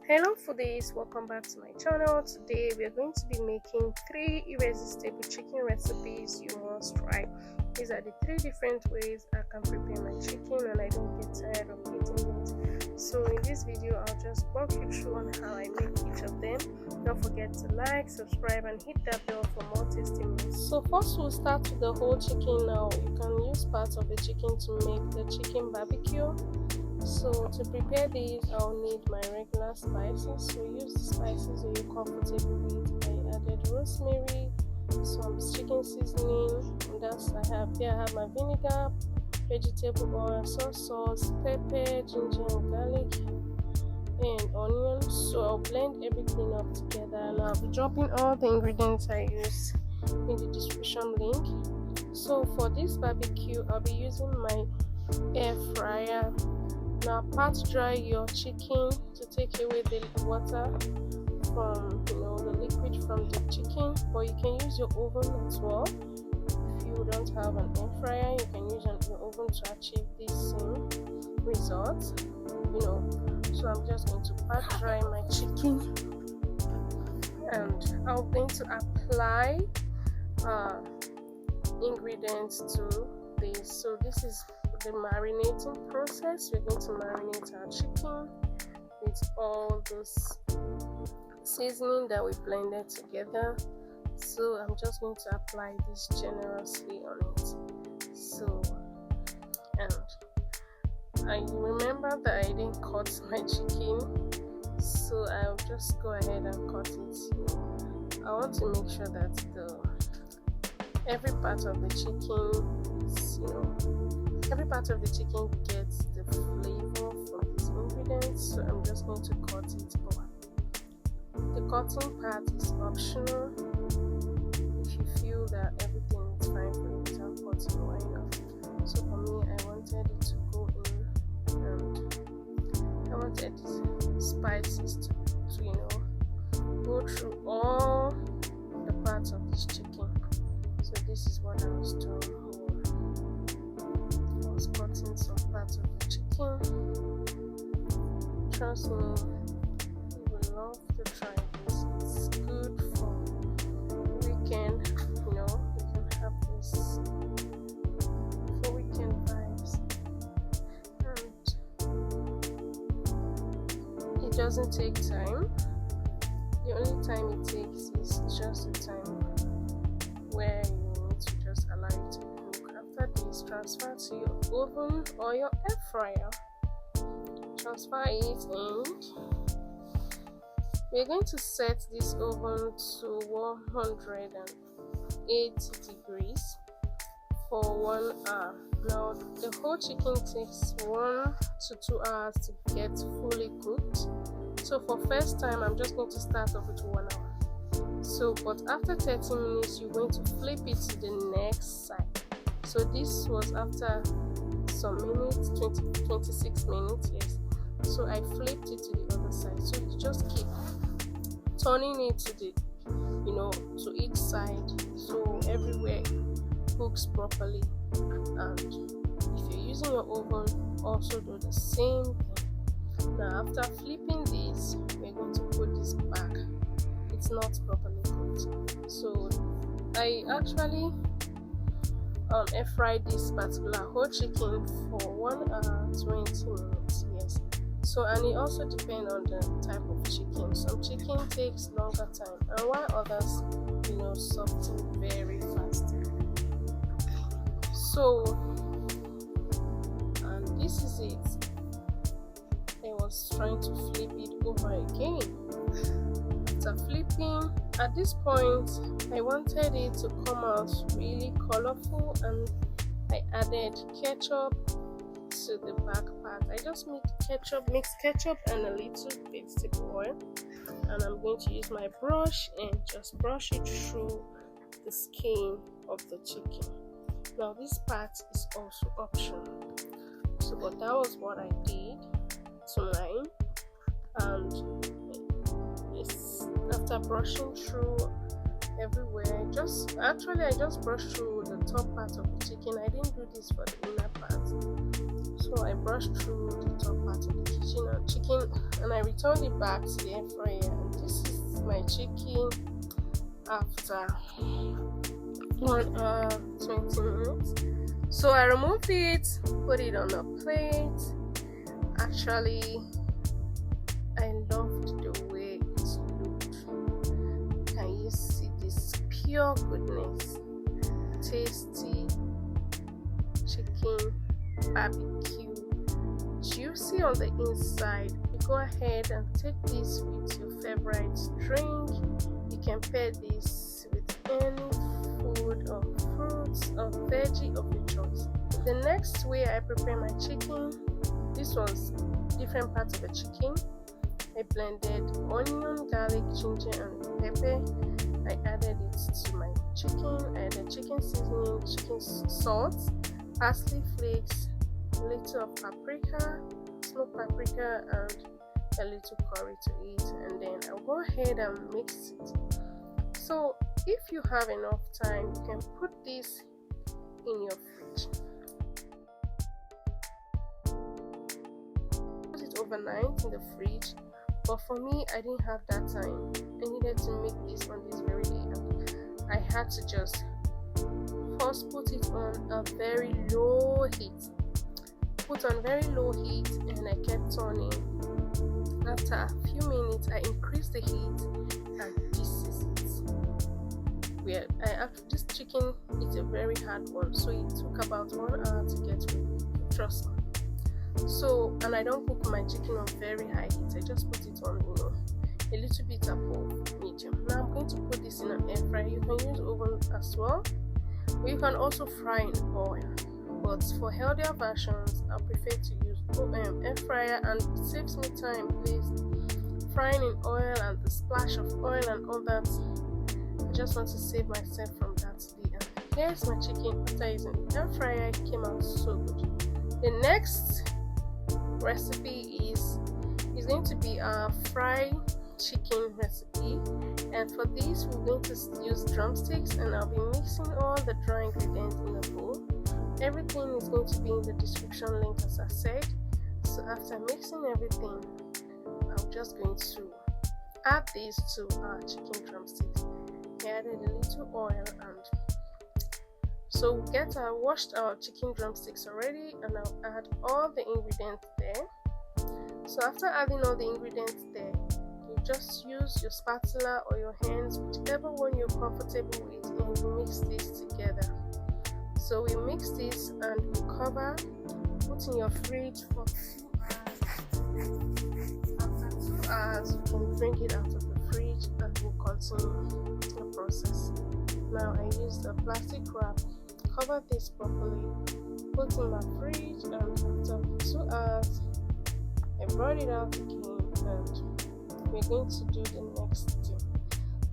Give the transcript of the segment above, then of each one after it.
Hello foodies, welcome back to my channel. Today we are going to be making 3 irresistible chicken recipes you must try. These are the 3 different ways I can prepare my chicken and I don't get tired of eating it. So in this video I'll just walk you through on how I make each of them. Don't forget to like, subscribe and hit that bell for more tasty meals. So first we'll start with the whole chicken. Now you can use parts of the chicken to make the chicken barbecue. So to prepare these, I'll need my regular spices. So use the spices that you're comfortable with. I added rosemary, some chicken seasoning, and I have my vinegar, vegetable oil, soy sauce, pepper, ginger and garlic, and onions. So I'll blend everything up together, and I'll be dropping all the ingredients I use in the description link. So for this barbecue, I'll be using my air fryer. Now pat dry your chicken to take away the water from the liquid from the chicken, but you can use your oven as well. If you don't have an air fryer, you can use your oven to achieve this same result. So I'm just going to pat dry my chicken, and I'm going to apply ingredients to this. So this is the marinating process. We're going to marinate our chicken with all those seasoning that we blended together. So I'm just going to apply this generously on it. So, and I remember that I didn't cut my chicken, so I'll just go ahead and cut it. I want to make sure that every part of the chicken gets the flavor from these ingredients. So I'm just going to cut it off. The cutting part is optional. If you feel that everything is fine for you without cutting, why not? So for me, I wanted it to go in, and I wanted these spices to go through all the parts of this chicken. So this is what I was doing. Cutting some parts of the chicken. Trust me, you will love to try this. It's good for weekend. You can have this for weekend vibes, and it doesn't take time. The only time it takes is just the time where you need to just allow it to cook. After this, transfer to your oven or your air fryer. Transfer it, and we're going to set this oven to 180 degrees for 1 hour. Now the whole chicken takes 1 to 2 hours to get fully cooked. So for first time, I'm just going to start off with 1 hour. So but after 30 minutes, you're going to flip it to the next side. So this was after some minutes, 26 minutes, yes. So I flipped it to the other side. So you just keep turning it to to each side, so everywhere cooks properly. And if you're using your oven, also do the same thing. Now after flipping this, we're going to put this back. It's not properly cooked. So I actually air fried this particular whole chicken for 1 hour 20 minutes, yes. So and it also depends on the type of chicken. Some chicken takes longer time, and while others soften very fast. So and this is it. I was trying to flip it over again. After flipping, at this point I wanted it to come out really colorful, and I added ketchup to the back part. I just mixed ketchup and a little vegetable oil, and I'm going to use my brush and just brush it through the skin of the chicken. Now this part is also optional, so but that was what I did to mine. And after brushing through everywhere, I just brushed through the top part of the chicken. I didn't do this for the inner part. So I brushed through the top part of the chicken and I returned it back to the air fryer. And this is my chicken after 1 hour 20 minutes. So I removed it, put it on a plate. Actually, I loved the way it looked. Can you see this pure goodness? Tasty chicken barbecue, juicy on the inside. You go ahead and take this with your favorite drink. You can pair this with any food or fruits or veggie of your choice. The next way I prepare my chicken, this was different parts of the chicken. I blended onion, garlic, ginger and pepper. I added it to my chicken. I added chicken seasoning, chicken salt, parsley flakes, a little of paprika, smoked paprika and a little curry to eat, and then I'll go ahead and mix it. So if you have enough time, you can put this in your fridge. Put it overnight in the fridge, but for me I didn't have that time. I needed to make this on this very day and I had to just first put it on a very low heat. Put on very low heat and I kept turning. After a few minutes I increased the heat and this is it. This chicken is a very hard one, so it took about 1 hour to get ready, trust me. So, and I don't cook my chicken on very high heat, I just put it on, a little bit above medium. Now I'm going to put this in an air fryer. You can use oven as well, or you can also fry in oil, but for healthier versions I prefer to use air fryer, and it saves me time, please. Frying in oil and the splash of oil and all that, I just want to save myself from that today. And here's my chicken after using the air fryer. It came out so good. The next recipe is going to be a fried chicken recipe, and for this we're going to use drumsticks, and I'll be mixing all the dry ingredients in a bowl. Everything is going to be in the description link as I said. So after mixing everything, I'm just going to add this to our chicken drumsticks. I added a little oil, and so I washed our chicken drumsticks already, and I'll add all the ingredients there. So after adding all the ingredients there, you just use your spatula or your hands, whichever one you're comfortable with, and you mix this together. So we mix this and we cover, put in your fridge for 2 hours. After 2 hours, you can drink it out of the fridge and we'll continue the process. Now I used a plastic wrap, cover this properly, put in my fridge, and after 2 hours, I brought it out again and we're going to do the next thing.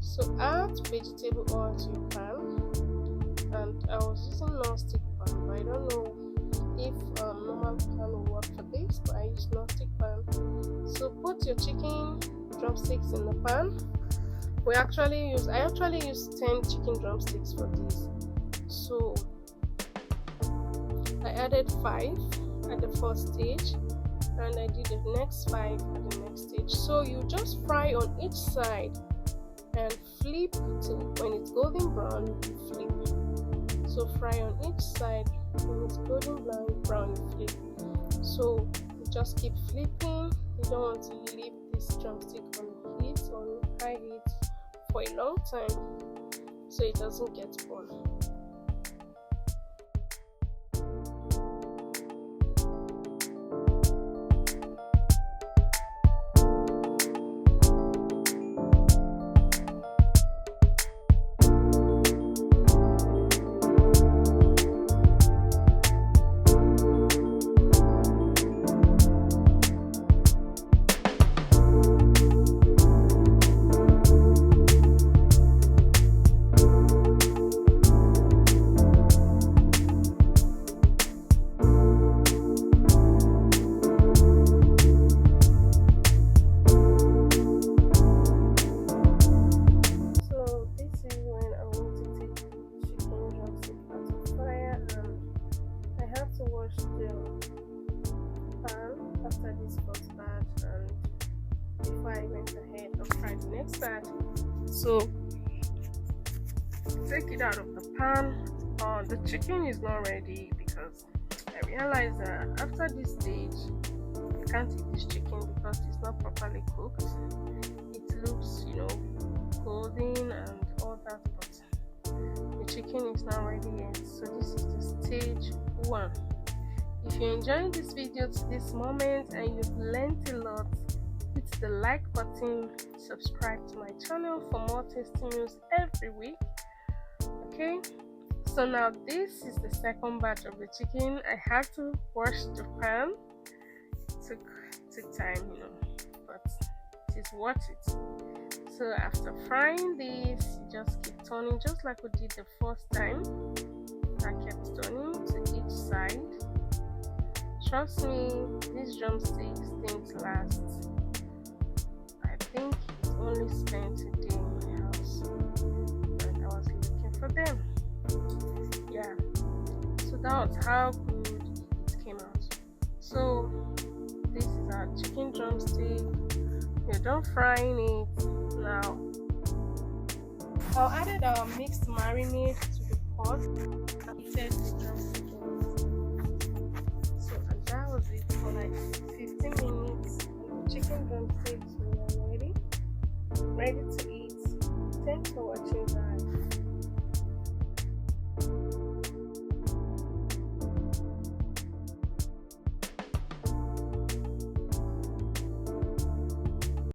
So add vegetable oil to your pan, and I was using non-stick pan, but I don't know if normal pan will work for this, but I use non-stick pan. So put your chicken drumsticks in the pan. I actually use 10 chicken drumsticks for this. So I added 5 at the first stage, and I did the next 5 at the next stage. So you just fry on each side and flip till when it's golden brown, you flip. So fry on each side, when it's golden brown, you flip. So you just keep flipping. You don't want to leave this drumstick on heat, on high heat for a long time so it doesn't get burned. I went ahead and fried the next batch. So take it out of the pan. The chicken is not ready because I realized that after this stage you can't eat this chicken because it's not properly cooked. It looks, golden and all that, but the chicken is not ready yet. So this is the stage 1. If you're enjoying this video to this moment and you've learned a lot, hit the like button, subscribe to my channel for more tasty news every week. Okay, so now this is the second batch of the chicken. I had to wash the pan. It took time, but it is worth it. So after frying this, you just keep turning just like we did the first time. I kept turning to each side. Trust me, these drumsticks didn't last. I think it only spent a day in my house and I was looking for them. Yeah, so that was how good it came out. So this is our chicken drumstick. We're done frying it. Now I'll add our mixed marinade to the pot and heated the drumstick. So and that was it for like 15 minutes. The chicken drumsticks were ready to eat. Thanks for watching.